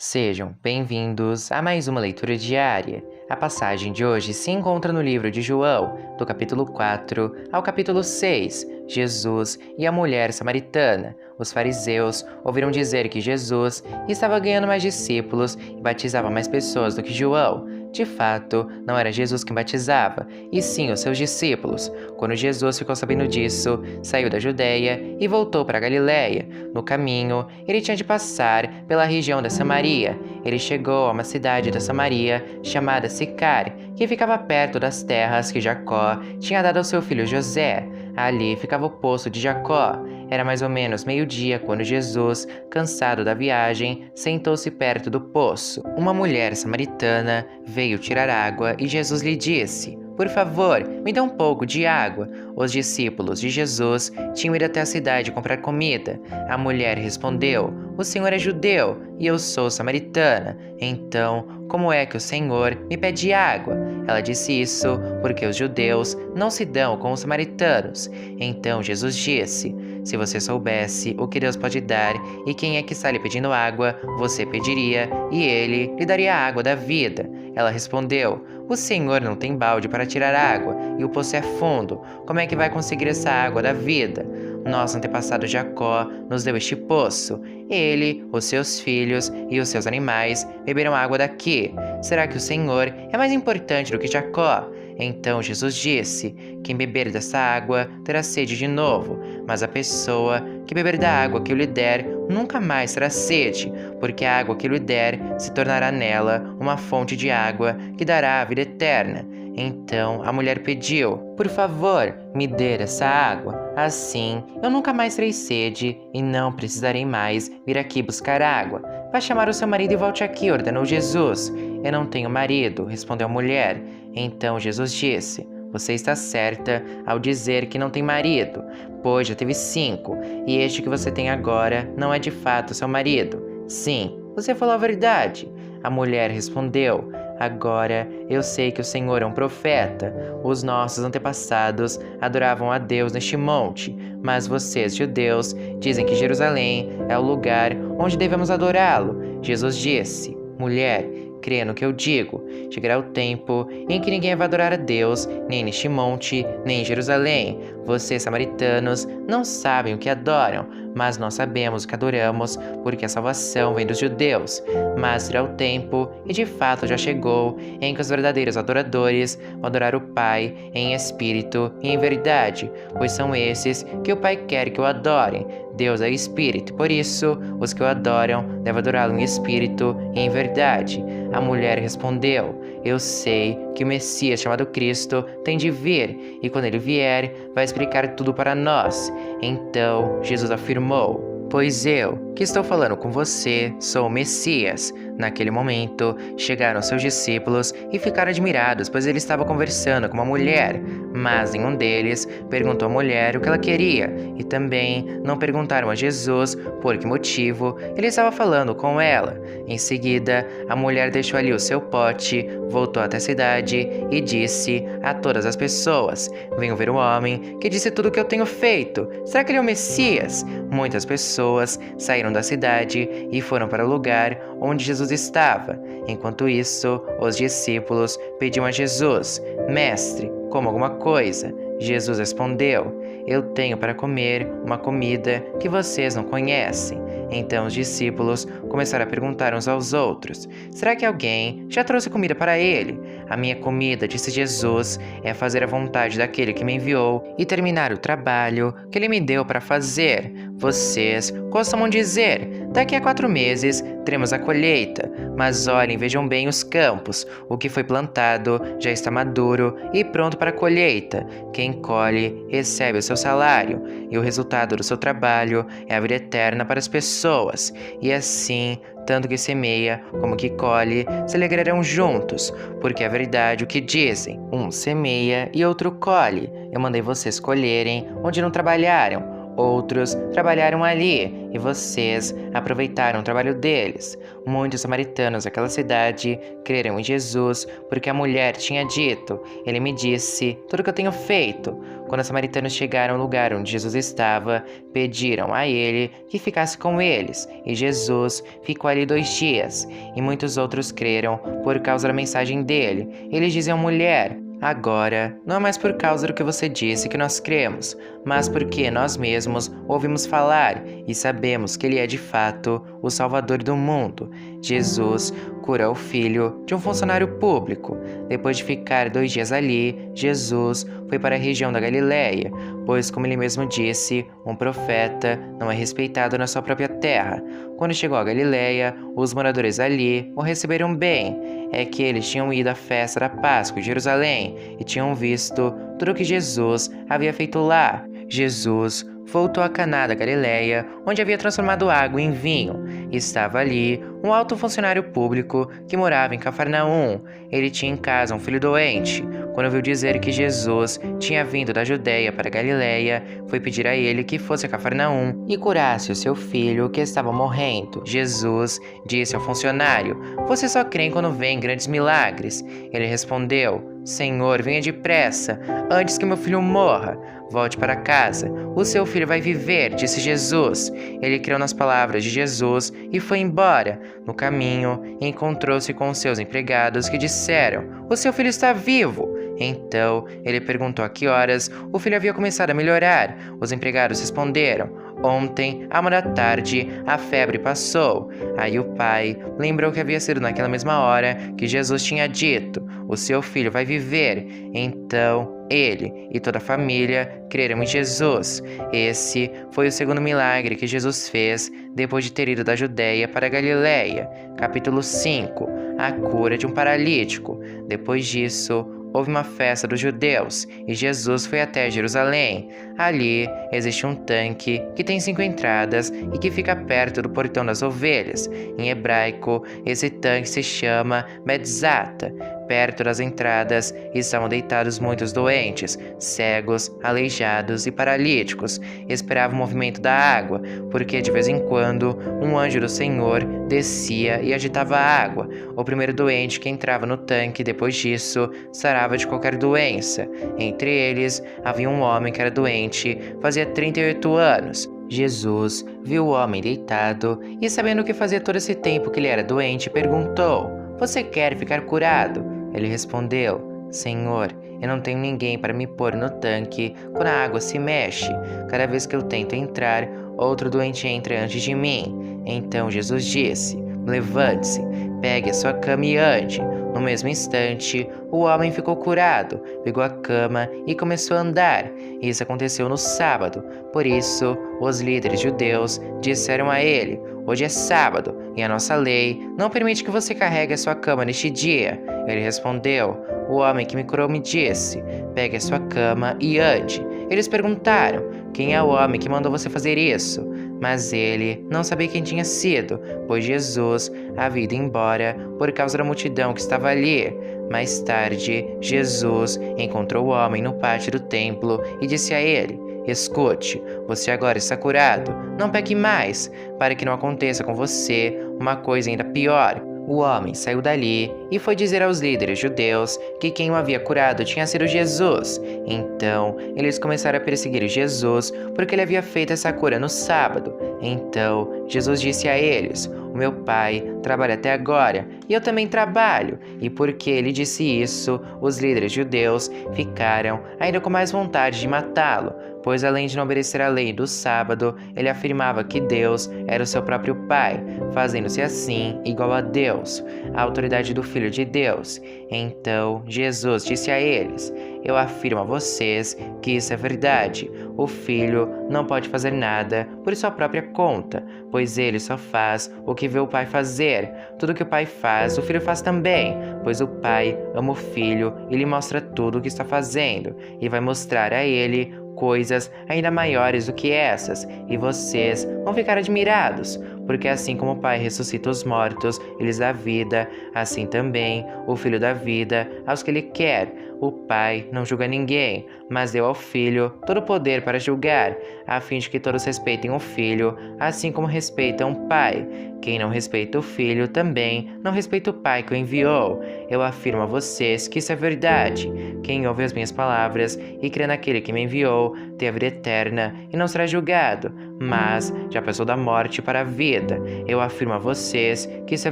Sejam bem-vindos a mais uma leitura diária. A passagem de hoje se encontra no livro de João, do capítulo 4 ao capítulo 6, Jesus e a mulher samaritana. Os fariseus ouviram dizer que Jesus estava ganhando mais discípulos e batizava mais pessoas do que João. De fato, não era Jesus quem batizava, e sim os seus discípulos. Quando Jesus ficou sabendo disso, saiu da Judéia e voltou para a Galiléia. No caminho, ele tinha de passar pela região da Samaria. Ele chegou a uma cidade da Samaria chamada Sicar, que ficava perto das terras que Jacó tinha dado ao seu filho José. Ali ficava o poço de Jacó. Era mais ou menos meio-dia quando Jesus, cansado da viagem, sentou-se perto do poço. Uma mulher samaritana veio tirar água e Jesus lhe disse: "Por favor, me dê um pouco de água." Os discípulos de Jesus tinham ido até a cidade comprar comida. A mulher respondeu: "O Senhor é judeu e eu sou samaritana. Então, como é que o Senhor me pede água?" Ela disse isso porque os judeus não se dão com os samaritanos. Então Jesus disse: "Se você soubesse o que Deus pode dar e quem é que está lhe pedindo água, você pediria e ele lhe daria a água da vida." Ela respondeu: "O Senhor não tem balde para tirar água e o poço é fundo. Como é que vai conseguir essa água da vida? Nosso antepassado Jacó nos deu este poço. Ele, os seus filhos e os seus animais beberam água daqui. Será que o Senhor é mais importante do que Jacó?" Então Jesus disse: "Quem beber dessa água terá sede de novo, mas a pessoa que beber da água que eu lhe der nunca mais terá sede, porque a água que eu lhe der se tornará nela uma fonte de água que dará a vida eterna." Então a mulher pediu: "Por favor, me dê essa água. Assim eu nunca mais terei sede e não precisarei mais vir aqui buscar água." "Vá chamar o seu marido e volte aqui", ordenou Jesus. "Eu não tenho marido", respondeu a mulher. Então Jesus disse: "Você está certa ao dizer que não tem marido, pois já teve 5, e este que você tem agora não é de fato seu marido." "Sim, você falou a verdade." A mulher respondeu: "Agora eu sei que o Senhor é um profeta. Os nossos antepassados adoravam a Deus neste monte, mas vocês, judeus, dizem que Jerusalém é o lugar onde devemos adorá-lo." Jesus disse: "Mulher, crê no que eu digo. Chegará o tempo em que ninguém vai adorar a Deus, nem neste monte, nem em Jerusalém. Vocês, samaritanos, não sabem o que adoram, mas nós sabemos o que adoramos, porque a salvação vem dos judeus. Mas será o tempo, e de fato já chegou, em que os verdadeiros adoradores vão adorar o Pai em espírito e em verdade, pois são esses que o Pai quer que o adorem. Deus é espírito, por isso os que o adoram devem adorá-lo em espírito e em verdade." A mulher respondeu: "Eu sei que o Messias, chamado Cristo, tem de vir, e quando ele vier, vai explicar tudo para nós." Então Jesus afirmou: "Pois eu, que estou falando com você, sou o Messias." Naquele momento, chegaram seus discípulos e ficaram admirados, pois ele estava conversando com uma mulher. Mas nenhum deles perguntou à mulher o que ela queria, e também não perguntaram a Jesus por que motivo ele estava falando com ela. Em seguida, a mulher deixou ali o seu pote, voltou até a cidade e disse a todas as pessoas: "Venham ver o homem que disse tudo o que eu tenho feito. Será que ele é o Messias?" Muitas pessoas saíram da cidade e foram para o lugar onde Jesus estava. Enquanto isso, os discípulos pediam a Jesus: "Mestre, coma alguma coisa." Jesus respondeu: "Eu tenho para comer uma comida que vocês não conhecem." Então os discípulos começaram a perguntar uns aos outros: "Será que alguém já trouxe comida para ele?" "A minha comida", disse Jesus, "é fazer a vontade daquele que me enviou e terminar o trabalho que ele me deu para fazer. Vocês costumam dizer: 'Daqui a 4 meses teremos a colheita.' Mas olhem, vejam bem os campos. O que foi plantado já está maduro e pronto para a colheita. Quem colhe recebe o seu salário, e o resultado do seu trabalho é a vida eterna para as pessoas. E assim, tanto que semeia como que colhe se alegrarão juntos, porque é verdade o que dizem: um semeia e outro colhe. Eu mandei vocês colherem onde não trabalharam. Outros trabalharam ali e vocês aproveitaram o trabalho deles. Muitos samaritanos daquela cidade creram em Jesus porque a mulher tinha dito: Ele me disse tudo o que eu tenho feito. Quando os samaritanos chegaram ao lugar onde Jesus estava, pediram a ele que ficasse com eles, e Jesus ficou ali 2 dias. E muitos outros creram por causa da mensagem dele. Eles diziam: mulher, agora, não é mais por causa do que você disse que nós cremos, mas porque nós mesmos ouvimos falar e sabemos que Ele é de fato o Salvador do mundo. Jesus cura o filho de um funcionário público. Depois de ficar 2 dias ali, Jesus foi para a região da Galileia, pois, como ele mesmo disse, um profeta não é respeitado na sua própria terra. Quando chegou à Galileia, os moradores ali o receberam bem. É que eles tinham ido à festa da Páscoa em Jerusalém e tinham visto tudo o que Jesus havia feito lá. Jesus voltou a Caná da Galileia, onde havia transformado água em vinho. Estava ali um alto funcionário público que morava em Cafarnaum. Ele tinha em casa um filho doente. Quando ouviu dizer que Jesus tinha vindo da Judeia para a Galileia, foi pedir a ele que fosse a Cafarnaum e curasse o seu filho que estava morrendo. Jesus disse ao funcionário: "Você só crê quando vêem grandes milagres." Ele respondeu: "Senhor, venha depressa, antes que meu filho morra. Volte para casa. O seu filho vai viver", disse Jesus. Ele creu nas palavras de Jesus e foi embora. No caminho, encontrou-se com os seus empregados que disseram: "O seu filho está vivo." Então, ele perguntou a que horas o filho havia começado a melhorar. Os empregados responderam: "Ontem, à 1 da tarde, a febre passou." Aí o pai lembrou que havia sido naquela mesma hora que Jesus tinha dito: "O seu filho vai viver." Então, ele e toda a família creram em Jesus. Esse foi o segundo milagre que Jesus fez depois de ter ido da Judeia para a Galileia. Capítulo 5. A cura de um paralítico. Depois disso, houve uma festa dos judeus e Jesus foi até Jerusalém. Ali existe um tanque que tem 5 entradas e que fica perto do portão das ovelhas. Em hebraico, esse tanque se chama Betzata. Perto das entradas estavam deitados muitos doentes, cegos, aleijados e paralíticos. Esperavam o movimento da água, porque de vez em quando um anjo do Senhor descia e agitava a água. O primeiro doente que entrava no tanque depois disso sarava de qualquer doença. Entre eles havia um homem que era doente, fazia 38 anos. Jesus viu o homem deitado e, sabendo que fazia todo esse tempo que ele era doente, perguntou: "Você quer ficar curado?" Ele respondeu: "Senhor, eu não tenho ninguém para me pôr no tanque quando a água se mexe. Cada vez que eu tento entrar, outro doente entra antes de mim." Então Jesus disse: "Levante-se, pegue a sua cama e ande." No mesmo instante, o homem ficou curado, pegou a cama e começou a andar. Isso aconteceu no sábado. Por isso, os líderes judeus disseram a ele: "Hoje é sábado e a nossa lei não permite que você carregue a sua cama neste dia." Ele respondeu: "O homem que me curou me disse: pegue a sua cama e ande." Eles perguntaram: "Quem é o homem que mandou você fazer isso?" Mas ele não sabia quem tinha sido, pois Jesus havia ido embora por causa da multidão que estava ali. Mais tarde, Jesus encontrou o homem no pátio do templo e disse a ele: "Escute, você agora está curado. Não peque mais, para que não aconteça com você uma coisa ainda pior." O homem saiu dali e foi dizer aos líderes judeus que quem o havia curado tinha sido Jesus. Então, eles começaram a perseguir Jesus porque ele havia feito essa cura no sábado. Então, Jesus disse a eles: "O meu pai trabalha até agora e eu também trabalho." E porque ele disse isso, os líderes judeus ficaram ainda com mais vontade de matá-lo, pois além de não obedecer à lei do sábado, ele afirmava que Deus era o seu próprio Pai, fazendo-se assim igual a Deus, a autoridade do Filho de Deus. Então Jesus disse a eles: "Eu afirmo a vocês que isso é verdade. O Filho não pode fazer nada por sua própria conta, pois ele só faz o que vê o Pai fazer. Tudo que o Pai faz, o Filho faz também, pois o Pai ama o Filho e lhe mostra tudo o que está fazendo, e vai mostrar a ele coisas ainda maiores do que essas, e vocês vão ficar admirados, porque assim como o Pai ressuscita os mortos e lhes dá vida, assim também o Filho dá vida aos que Ele quer." o Pai não julga ninguém, mas deu ao Filho todo o poder para julgar, a fim de que todos respeitem o Filho, assim como respeitam o Pai. Quem não respeita o Filho também não respeita o Pai que o enviou. Eu afirmo a vocês que isso é verdade. Quem ouve as minhas palavras e crê naquele que me enviou tem a vida eterna e não será julgado, mas já passou da morte para a vida. Eu afirmo a vocês que isso é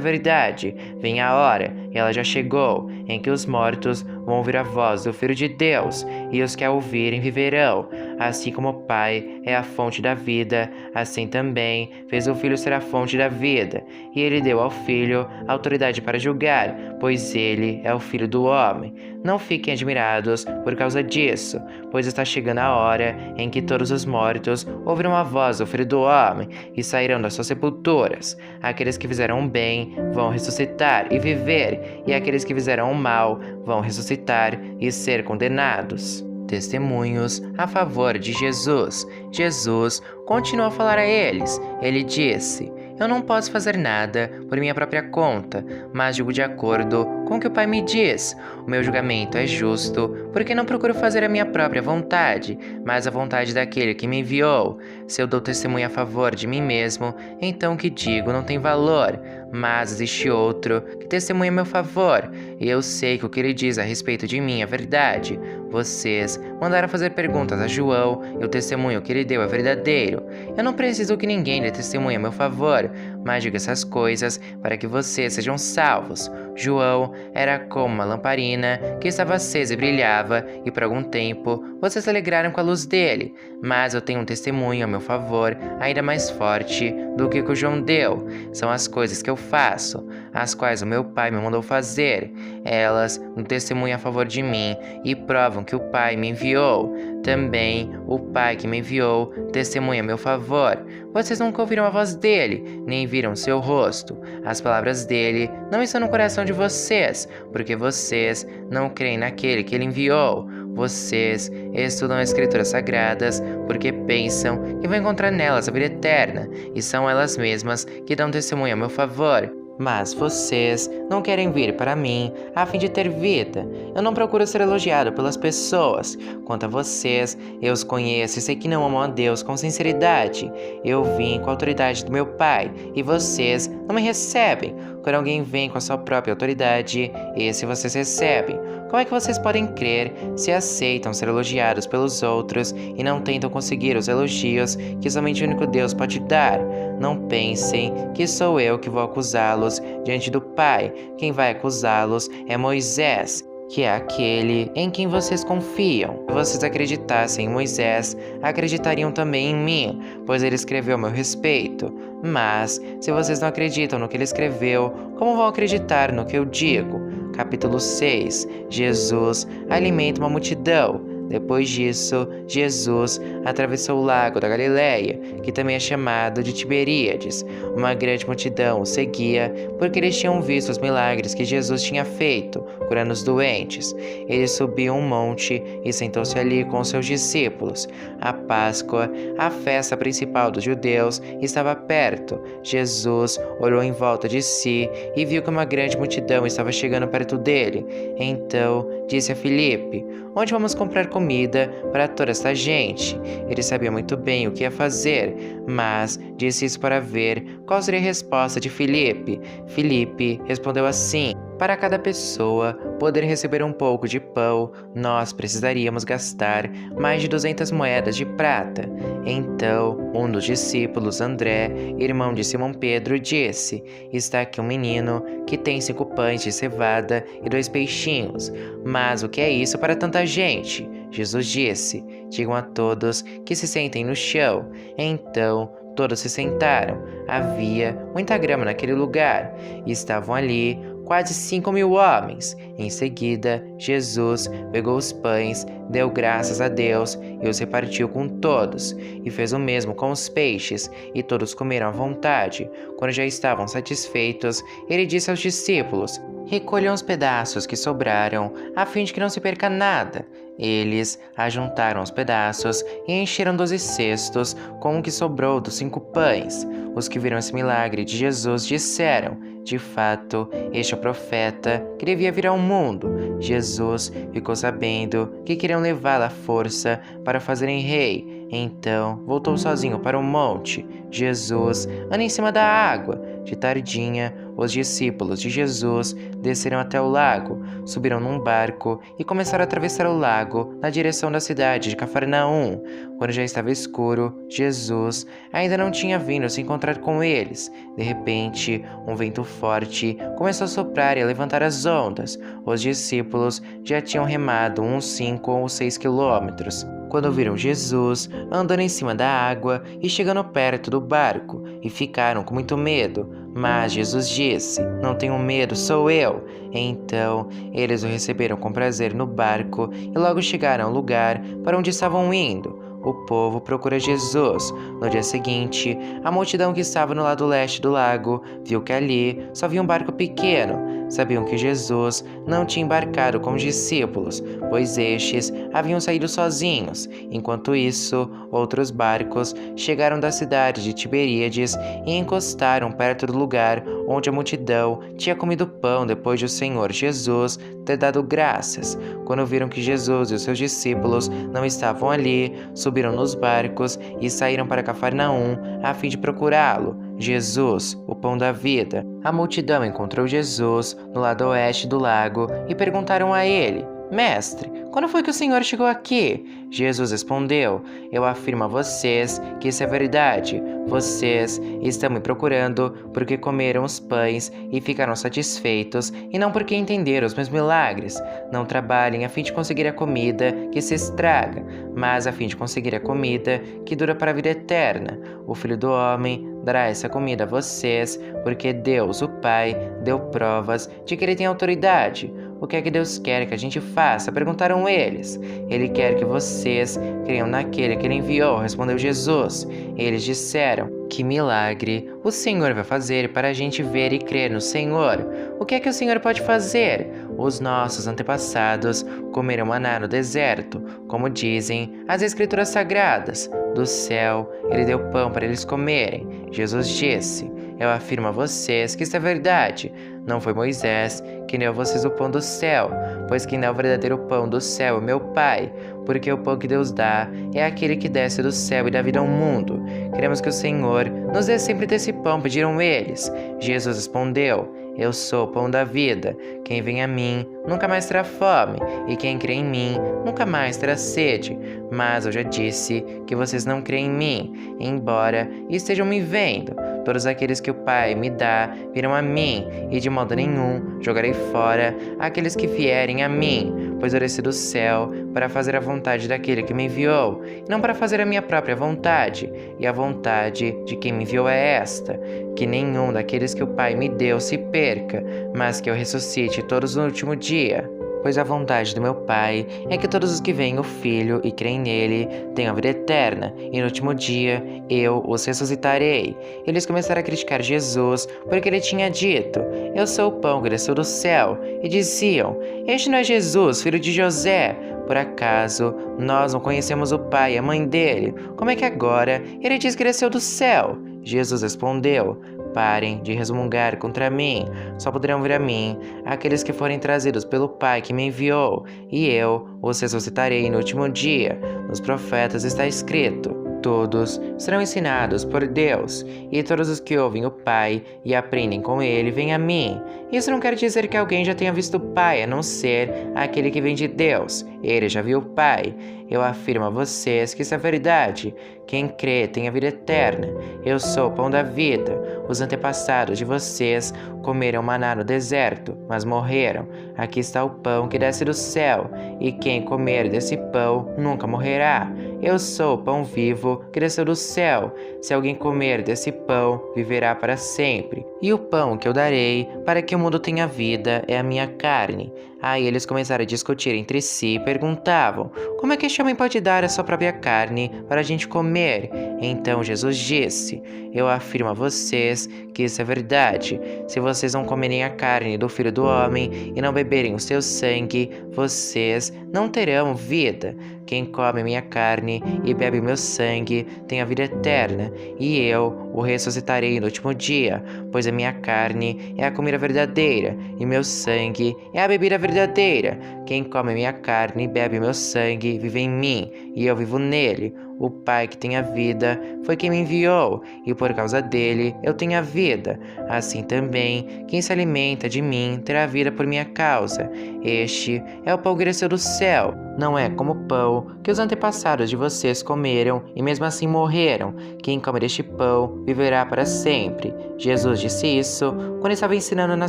verdade. Vem a hora, e ela já chegou, em que os mortos vão ouvir a voz do Filho de Deus, e os que a ouvirem viverão. Assim como o Pai é a fonte da vida, assim também fez o Filho ser a fonte da vida. E ele deu ao Filho autoridade para julgar, pois ele é o Filho do homem. Não fiquem admirados por causa disso, pois está chegando a hora em que todos os mortos ouvirão a voz do Filho do homem e sairão das suas sepulturas. Aqueles que fizeram o bem vão ressuscitar e viver, e aqueles que fizeram o mal vão ressuscitar e ser condenados. Testemunhos a favor de Jesus. Jesus continuou a falar a eles. Ele disse: Eu não posso fazer nada por minha própria conta, mas julgo de acordo com o que o Pai me diz. O meu julgamento é justo, porque não procuro fazer a minha própria vontade, mas a vontade daquele que me enviou. Se eu dou testemunho a favor de mim mesmo, então o que digo não tem valor. Mas existe outro que testemunha a meu favor, e eu sei que o que ele diz a respeito de mim é verdade. Vocês mandaram fazer perguntas a João, e o testemunho que ele deu é verdadeiro. Eu não preciso que ninguém dê testemunho a meu favor, mas digo essas coisas para que vocês sejam salvos. João era como uma lamparina que estava acesa e brilhava, e por algum tempo vocês se alegraram com a luz dele. Mas eu tenho um testemunho a meu favor ainda mais forte do que o que o João deu. São as coisas que eu faço, as quais o meu Pai me mandou fazer. Elas um testemunho a favor de mim e provam que o Pai me enviou. Também o Pai que me enviou testemunha a meu favor. Vocês nunca ouviram a voz dele, nem viram seu rosto. As palavras dele não estão no coração de vocês, porque vocês não creem naquele que ele enviou. Vocês estudam as Escrituras Sagradas porque pensam que vão encontrar nelas a vida eterna, e são elas mesmas que dão testemunho a meu favor. Mas vocês não querem vir para mim a fim de ter vida. Eu não procuro ser elogiado pelas pessoas. Quanto a vocês, eu os conheço e sei que não amam a Deus com sinceridade. Eu vim com a autoridade do meu Pai, e vocês não me recebem. Quando alguém vem com a sua própria autoridade, esse vocês recebem. Como é que vocês podem crer se aceitam ser elogiados pelos outros e não tentam conseguir os elogios que somente o único Deus pode dar? Não pensem que sou eu que vou acusá-los diante do Pai. Quem vai acusá-los é Moisés, que é aquele em quem vocês confiam. Se vocês acreditassem em Moisés, acreditariam também em mim, pois ele escreveu a meu respeito. Mas, se vocês não acreditam no que ele escreveu, como vão acreditar no que eu digo? Capítulo 6. Jesus alimenta uma multidão. Depois disso, Jesus atravessou o lago da Galileia, que também é chamado de Tiberíades. Uma grande multidão o seguia, porque eles tinham visto os milagres que Jesus tinha feito, curando os doentes. Ele subiu um monte e sentou-se ali com seus discípulos. A Páscoa, a festa principal dos judeus, estava perto. Jesus olhou em volta de si e viu que uma grande multidão estava chegando perto dele. Então disse a Filipe: Onde vamos comprar comida para toda esta gente? Ele sabia muito bem o que ia fazer, mas disse isso para ver qual seria a resposta de Filipe. Filipe respondeu assim: Para cada pessoa poder receber um pouco de pão, nós precisaríamos gastar mais de 200 moedas de prata. Então, um dos discípulos, André, irmão de Simão Pedro, disse: Está aqui um menino que tem 5 pães de cevada e 2 peixinhos. Mas o que é isso para tanta gente? Jesus disse: Digam a todos que se sentem no chão. Então, todos se sentaram. Havia muita grama naquele lugar, e estavam ali quase 5.000 homens. Em seguida, Jesus pegou os pães, deu graças a Deus e os repartiu com todos, e fez o mesmo com os peixes, e todos comeram à vontade. Quando já estavam satisfeitos, ele disse aos discípulos: Recolham os pedaços que sobraram, a fim de que não se perca nada. Eles ajuntaram os pedaços e encheram 12 cestos com o que sobrou dos 5 pães. Os que viram esse milagre de Jesus disseram: De fato, este é o profeta que devia vir ao mundo. Jesus ficou sabendo que queriam levá-lo à força para o fazerem rei. Então voltou sozinho para o monte. Jesus anda em cima da água. De tardinha, os discípulos de Jesus desceram até o lago, subiram num barco e começaram a atravessar o lago na direção da cidade de Cafarnaum. Quando já estava escuro, Jesus ainda não tinha vindo se encontrar com eles. De repente, um vento forte começou a soprar e a levantar as ondas. Os discípulos já tinham remado uns 5 ou 6 quilômetros quando viram Jesus andando em cima da água e chegando perto do barco, e ficaram com muito medo. Mas Jesus disse: "Não tenham medo, sou eu." Então eles o receberam com prazer no barco e logo chegaram ao lugar para onde estavam indo. O povo procura Jesus. No dia seguinte, a multidão que estava no lado leste do lago viu que ali só havia um barco pequeno. Sabiam que Jesus não tinha embarcado com os discípulos, pois estes haviam saído sozinhos. Enquanto isso, outros barcos chegaram da cidade de Tiberíades e encostaram perto do lugar onde a multidão tinha comido pão depois de o Senhor Jesus ter dado graças. Quando viram que Jesus e os seus discípulos não estavam ali, subiram nos barcos e saíram para Cafarnaum a fim de procurá-lo. Jesus, o pão da vida. A multidão encontrou Jesus no lado oeste do lago e perguntaram a ele: "Mestre, quando foi que o Senhor chegou aqui?" Jesus respondeu: "Eu afirmo a vocês que isso é verdade. Vocês estão me procurando porque comeram os pães e ficaram satisfeitos, e não porque entenderam os meus milagres. Não trabalhem a fim de conseguir a comida que se estraga, mas a fim de conseguir a comida que dura para a vida eterna. O Filho do Homem dará essa comida a vocês, porque Deus, o Pai, deu provas de que ele tem autoridade." "O que é que Deus quer que a gente faça?" perguntaram eles. "Ele quer que vocês creiam naquele que ele enviou", respondeu Jesus. Eles disseram: "Que milagre o Senhor vai fazer para a gente ver e crer no Senhor? O que é que o Senhor pode fazer? Os nossos antepassados comeram maná no deserto, como dizem as Escrituras Sagradas. Do céu ele deu pão para eles comerem." Jesus disse: "Eu afirmo a vocês que isso é verdade. Não foi Moisés que deu a vocês o pão do céu, pois quem dá o verdadeiro pão do céu é meu Pai, porque o pão que Deus dá é aquele que desce do céu e dá vida ao mundo. Queremos que o Senhor nos dê sempre desse pão", pediram eles. Jesus respondeu: "Eu sou o pão da vida. Quem vem a mim nunca mais terá fome, e quem crê em mim nunca mais terá sede. Mas eu já disse que vocês não creem em mim, embora estejam me vendo. Todos aqueles que o Pai me dá virão a mim, e de modo nenhum jogarei fora aqueles que vierem a mim, pois eu desci do céu para fazer a vontade daquele que me enviou, e não para fazer a minha própria vontade. E a vontade de quem me enviou é esta: que nenhum daqueles que o Pai me deu se perca, mas que eu ressuscite todos no último dia. Pois a vontade do meu Pai é que todos os que veem o Filho e creem nele tenham a vida eterna, e no último dia eu os ressuscitarei." Eles começaram a criticar Jesus porque ele tinha dito: "Eu sou o pão que desceu do céu." E diziam: "Este não é Jesus, filho de José? Por acaso nós não conhecemos o pai e a mãe dele? Como é que agora ele diz que desceu do céu?" Jesus respondeu: "Parem de resmungar contra mim. Só poderão vir a mim aqueles que forem trazidos pelo Pai que me enviou, e eu os ressuscitarei no último dia. Nos profetas está escrito: todos serão ensinados por Deus, e todos os que ouvem o Pai e aprendem com ele vêm a mim. Isso não quer dizer que alguém já tenha visto o Pai, a não ser aquele que vem de Deus. Ele já viu o Pai. Eu afirmo a vocês que isso é verdade. Quem crê tem a vida eterna. Eu sou o pão da vida. Os antepassados de vocês comeram maná no deserto, mas morreram. Aqui está o pão que desce do céu, e quem comer desse pão nunca morrerá. Eu sou o pão vivo que desceu do céu. Se alguém comer desse pão, viverá para sempre. E o pão que eu darei para que o mundo tenha vida é a minha carne." Aí eles começaram a discutir entre si e perguntavam: "Como é que este homem pode dar a sua própria carne para a gente comer?" Então Jesus disse: "Eu afirmo a vocês que isso é verdade. Se vocês não comerem a carne do Filho do Homem e não beberem o seu sangue, vocês não terão vida. Quem come minha carne e bebe meu sangue tem a vida eterna, e eu o ressuscitarei no último dia, pois a minha carne é a comida verdadeira, e meu sangue é a bebida verdadeira. Quem come minha carne e bebe meu sangue vive em mim, e eu vivo nele. O Pai que tem a vida foi quem me enviou, e por causa dele eu tenho a vida. Assim também, quem se alimenta de mim terá vida por minha causa. Este é o pão que desceu do céu. Não é como o pão que os antepassados de vocês comeram e mesmo assim morreram. Quem come deste pão viverá para sempre. Jesus disse isso quando estava ensinando na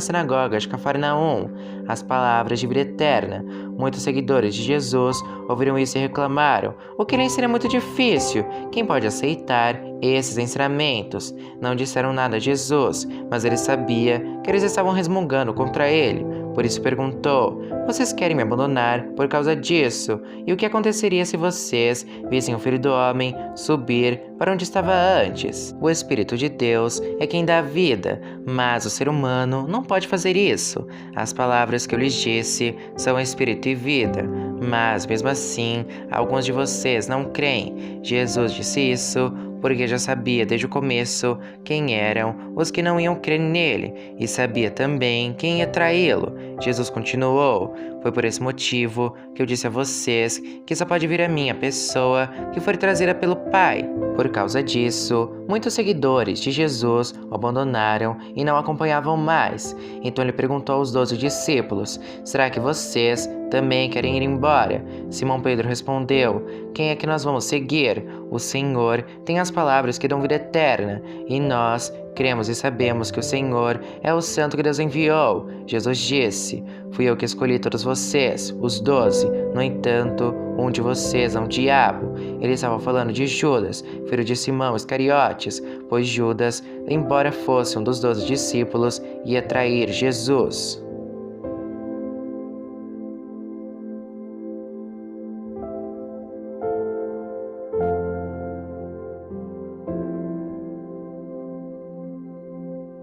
sinagoga de Cafarnaum as palavras de vida eterna. Muitos seguidores de Jesus ouviram isso e reclamaram: o que ele ensina é muito difícil. Quem pode aceitar esses ensinamentos? Não disseram nada a Jesus, mas ele sabia que eles estavam resmungando contra ele. Por isso perguntou: vocês querem me abandonar por causa disso? E o que aconteceria se vocês vissem o Filho do Homem subir para onde estava antes? O Espírito de Deus é quem dá a vida, mas o ser humano não pode fazer isso. As palavras que eu lhes disse são espírito e vida, mas mesmo assim, alguns de vocês não creem. Jesus disse isso porque já sabia desde o começo quem eram os que não iam crer nele e sabia também quem ia traí-lo. Jesus continuou: foi por esse motivo que eu disse a vocês que só pode vir a mim a pessoa que for trazida pelo Pai. Por causa disso, muitos seguidores de Jesus o abandonaram e não acompanhavam mais. Então ele perguntou aos 12 discípulos: será que vocês também querem ir embora? Simão Pedro respondeu: quem é que nós vamos seguir? O Senhor tem as palavras que dão vida eterna, e nós cremos e sabemos que o Senhor é o Santo que Deus enviou. Jesus disse: fui eu que escolhi todos vocês, os 12. No entanto, um de vocês é um diabo. Ele estava falando de Judas, filho de Simão Iscariotes, pois Judas, embora fosse um dos 12 discípulos, ia trair Jesus.